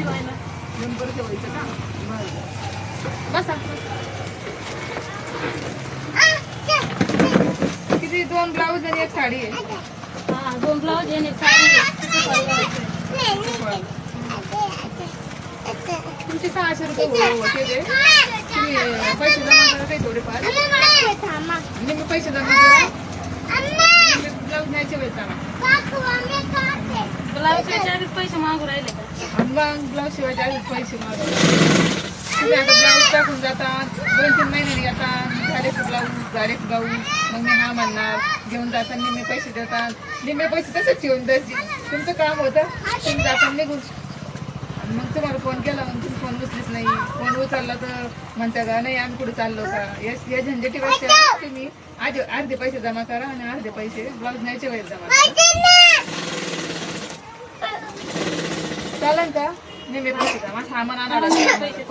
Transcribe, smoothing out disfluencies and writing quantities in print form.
शिवायला. नंबर ठेवायचं का? बसा. किती 2 ब्लाऊज आणि 1 साडी आहे. हा 2 ब्लाऊज आणि 1 साडी आहे. तुमचे 600 रुपये होते ते. तुम्ही पैसे जमा करा काही थोडेफार. मी पैसे जमा करा. ब्लाऊज न्यायचे वेळेस ब्लाऊजचे 40 पैसे मागू राहिले का? मग ब्लाऊज शिवायचे आधीच पैसे मागू. तुम्ही आता ब्लाऊज टाकून जातात 2-3 महिन्याने येतात झाले ब्लाऊज मग मी हा म्हणणार घेऊन जाताना निम्मे पैसे देतात निम्मे पैसे तसेच ठेवून द्यायचे. तुमचं काम होतं तुम्ही जाताना निघून मग तुम्हाला फोन केला मग तुम्ही फोन उचलीच नाही. फोन उचलला तर म्हणता का नाही आम्ही कुठे चाललो का. या झंझटीपेक्षा तुम्ही आधी अर्धे पैसे जमा करा आणि अर्धे पैसे ब्लाऊज न्यायच्या वेळेस जमा करा. चालेल का? निम्मे पैसे जमा सामान आणायला पैसे